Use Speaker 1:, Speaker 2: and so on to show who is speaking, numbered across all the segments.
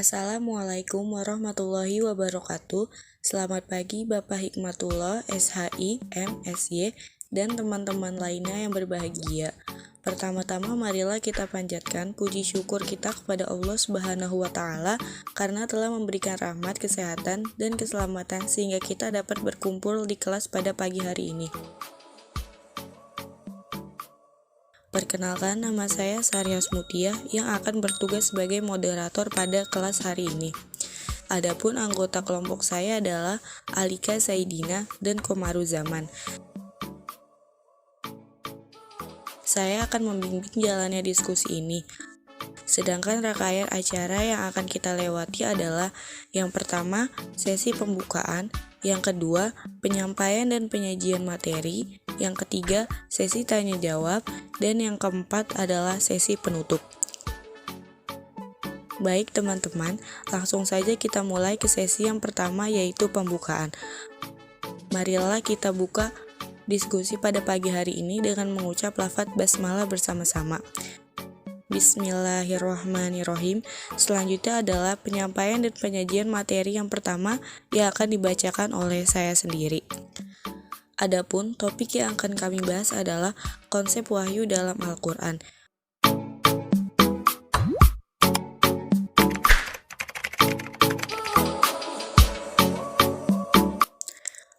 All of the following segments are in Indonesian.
Speaker 1: Assalamualaikum warahmatullahi wabarakatuh. Selamat pagi Bapak Hikmatullah, SHI, MSY, dan teman-teman lainnya yang berbahagia. Pertama-tama marilah kita panjatkan puji syukur kita kepada Allah Subhanahu wa Ta'ala karena telah memberikan rahmat, kesehatan, dan keselamatan sehingga kita dapat berkumpul di kelas pada pagi hari ini. Perkenalkan, nama saya Saryas Mutia yang akan bertugas sebagai moderator pada kelas hari ini. Adapun anggota kelompok saya adalah Alika Saidina dan Komaru Zaman. Saya akan membimbing jalannya diskusi ini. Sedangkan rangkaian acara yang akan kita lewati adalah yang pertama, sesi pembukaan, yang kedua, penyampaian dan penyajian materi, yang ketiga, sesi tanya jawab, dan yang keempat adalah sesi penutup. Baik teman-teman, langsung saja kita mulai ke sesi yang pertama yaitu pembukaan. Marilah kita buka diskusi pada pagi hari ini dengan mengucap lafaz basmalah bersama-sama. Bismillahirrahmanirrahim. Selanjutnya adalah penyampaian dan penyajian materi yang pertama yang akan dibacakan oleh saya sendiri. Adapun topik yang akan kami bahas adalah konsep wahyu dalam Al-Quran.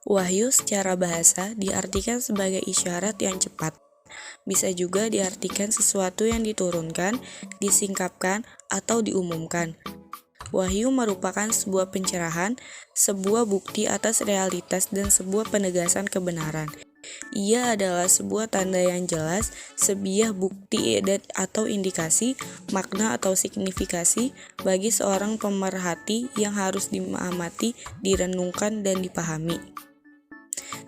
Speaker 1: Wahyu secara bahasa diartikan sebagai isyarat yang cepat. Bisa juga diartikan sesuatu yang diturunkan, disingkapkan, atau diumumkan. Wahyu merupakan sebuah pencerahan, sebuah bukti atas realitas dan sebuah penegasan kebenaran. Ia adalah sebuah tanda yang jelas, sebuah bukti atau indikasi, makna atau signifikasi bagi seorang pemerhati yang harus diamati, direnungkan, dan dipahami.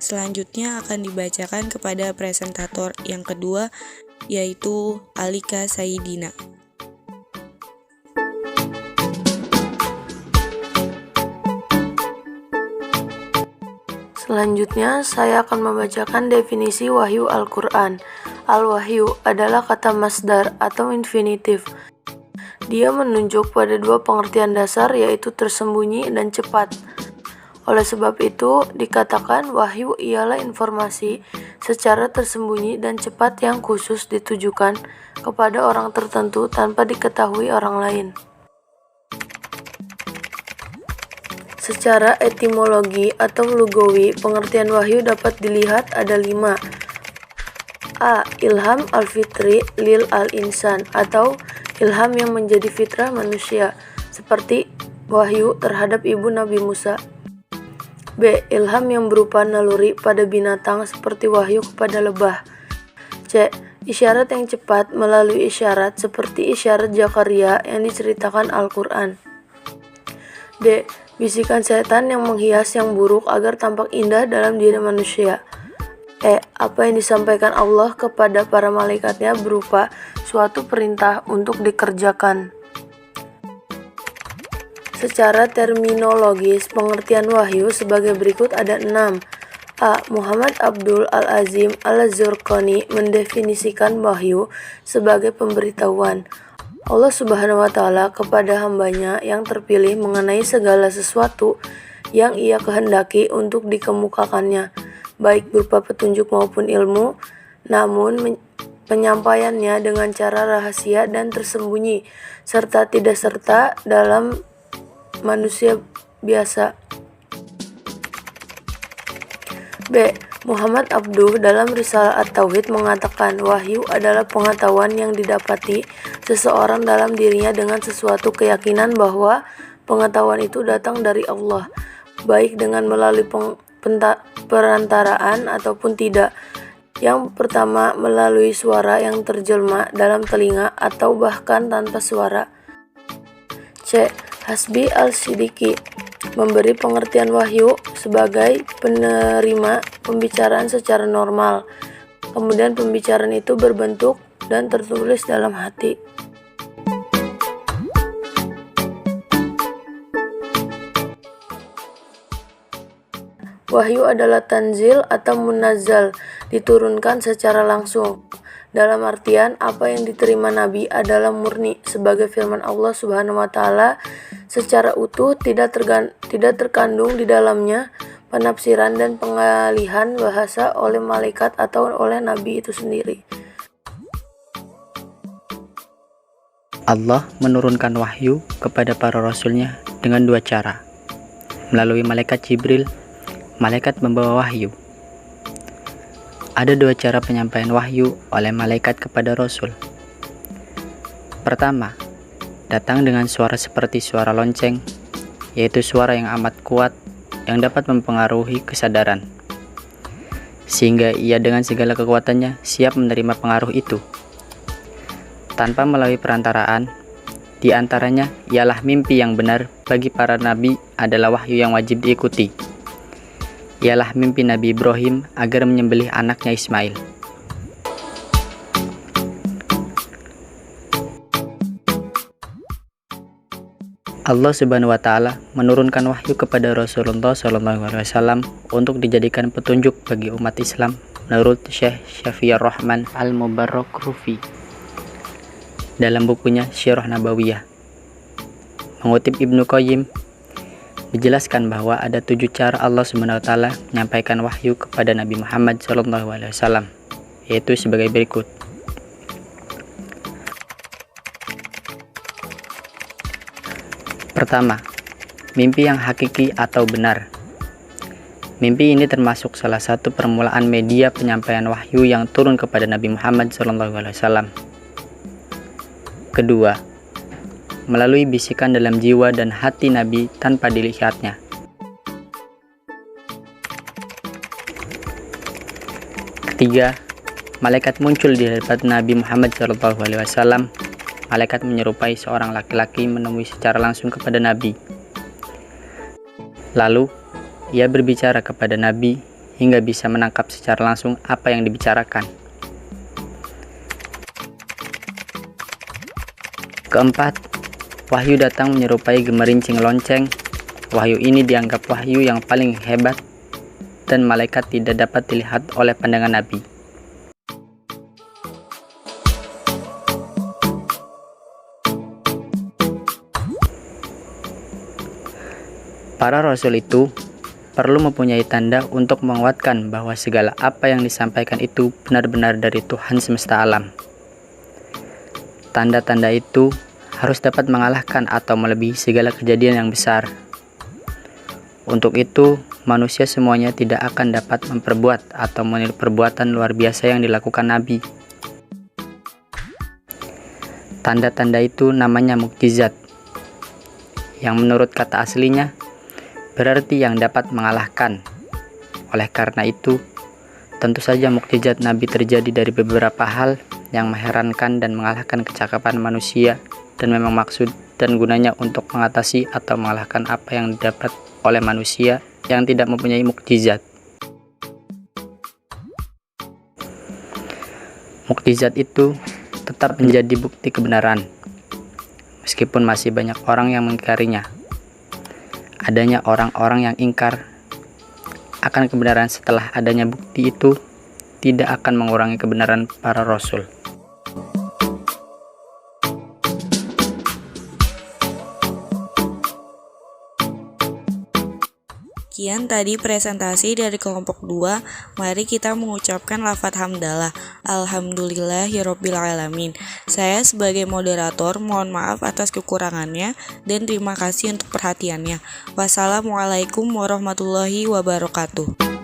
Speaker 1: Selanjutnya akan dibacakan kepada presentator yang kedua, yaitu Alika Saidina.
Speaker 2: Selanjutnya, saya akan membacakan definisi wahyu Al-Quran. Al-wahyu adalah kata masdar atau infinitif. Dia menunjuk pada dua pengertian dasar, yaitu tersembunyi dan cepat. Oleh sebab itu, dikatakan wahyu ialah informasi secara tersembunyi dan cepat yang khusus ditujukan kepada orang tertentu tanpa diketahui orang lain. Secara etimologi atau lugawi, pengertian wahyu dapat dilihat ada 5. A. Ilham al-fitri lil al-insan atau ilham yang menjadi fitrah manusia, seperti wahyu terhadap ibu Nabi Musa. B. Ilham yang berupa naluri pada binatang seperti wahyu kepada lebah. C. Isyarat yang cepat melalui isyarat seperti isyarat Zakaria yang diceritakan Al-Quran. D. Bisikan setan yang menghias yang buruk agar tampak indah dalam diri manusia. E. Apa yang disampaikan Allah kepada para malaikatnya berupa suatu perintah untuk dikerjakan. Secara terminologis, pengertian wahyu sebagai berikut ada 6. A. Muhammad Abdul Al-Azim Al-Zurqani mendefinisikan wahyu sebagai pemberitahuan Allah Subhanahu wa Ta'ala kepada hambanya yang terpilih mengenai segala sesuatu yang ia kehendaki untuk dikemukakannya, baik berupa petunjuk maupun ilmu, namun penyampaiannya dengan cara rahasia dan tersembunyi, serta tidak serta dalam manusia biasa. B. Muhammad Abduh dalam Risalah At-Tauhid mengatakan wahyu adalah pengetahuan yang didapati seseorang dalam dirinya dengan sesuatu keyakinan bahwa pengetahuan itu datang dari Allah, baik dengan melalui perantaraan ataupun tidak. Yang pertama, melalui suara yang terjelma dalam telinga atau bahkan tanpa suara. C. Hasbi al-Siddiqi memberi pengertian wahyu sebagai penerima pembicaraan secara normal, kemudian pembicaraan itu berbentuk dan tertulis dalam hati. Wahyu adalah tanzil atau munazzal, diturunkan secara langsung. Dalam artian, apa yang diterima Nabi adalah murni sebagai firman Allah Subhanahu wa Ta'ala secara utuh, tidak terkandung di dalamnya penafsiran dan pengalihan bahasa oleh malaikat atau oleh Nabi itu sendiri.
Speaker 3: Allah menurunkan wahyu kepada para rasulnya dengan dua cara. Melalui malaikat Jibril, malaikat membawa wahyu. Ada dua cara penyampaian wahyu oleh malaikat kepada rasul. Pertama, datang dengan suara seperti suara lonceng, yaitu suara yang amat kuat yang dapat mempengaruhi kesadaran, sehingga ia dengan segala kekuatannya siap menerima pengaruh itu. Tanpa melalui perantaraan, di antaranya ialah mimpi yang benar bagi para nabi adalah wahyu yang wajib diikuti. Ialah mimpi Nabi Ibrahim agar menyembelih anaknya Ismail. Allah Subhanahu wa Ta'ala menurunkan wahyu kepada Rasulullah SAW untuk dijadikan petunjuk bagi umat Islam menurut Syekh Syafiur Rahman Al-Mubarakrufi dalam bukunya Syirah Nabawiyah. Mengutip Ibnu Qayyim, dijelaskan bahwa ada 7 cara Allah Subhanahu wa Ta'ala menyampaikan wahyu kepada Nabi Muhammad SAW, yaitu sebagai berikut. Pertama, mimpi yang hakiki atau benar. Mimpi ini termasuk salah satu permulaan media penyampaian wahyu yang turun kepada Nabi Muhammad SAW. Kedua, melalui bisikan dalam jiwa dan hati Nabi tanpa dilihatnya. Ketiga, malaikat muncul di hadapan Nabi Muhammad SAW. Malaikat menyerupai seorang laki-laki menemui secara langsung kepada Nabi. Lalu, ia berbicara kepada Nabi hingga bisa menangkap secara langsung apa yang dibicarakan. Keempat, wahyu datang menyerupai gemerincing lonceng. Wahyu ini dianggap wahyu yang paling hebat dan malaikat tidak dapat dilihat oleh pandangan Nabi. Para rasul itu perlu mempunyai tanda untuk menguatkan bahwa segala apa yang disampaikan itu benar-benar dari Tuhan semesta alam. Tanda-tanda itu harus dapat mengalahkan atau melebihi segala kejadian yang besar. Untuk itu, manusia semuanya tidak akan dapat memperbuat atau meniru perbuatan luar biasa yang dilakukan Nabi. Tanda-tanda itu namanya mukjizat, yang menurut kata aslinya berarti yang dapat mengalahkan. Oleh karena itu, tentu saja mukjizat Nabi terjadi dari beberapa hal yang mengherankan dan mengalahkan kecakapan manusia, dan memang maksud dan gunanya untuk mengatasi atau mengalahkan apa yang didapat oleh manusia yang tidak mempunyai mukjizat. Mukjizat itu tetap menjadi bukti kebenaran, meskipun masih banyak orang yang mengingkarinya. Adanya orang-orang yang ingkar akan kebenaran setelah adanya bukti itu tidak akan mengurangi kebenaran para rasul.
Speaker 1: Sekian tadi presentasi dari kelompok 2. Mari kita mengucapkan lafaz hamdalah. Alhamdulillahirobbilalamin. Saya sebagai moderator mohon maaf atas kekurangannya dan terima kasih untuk perhatiannya. Wassalamualaikum warahmatullahi wabarakatuh.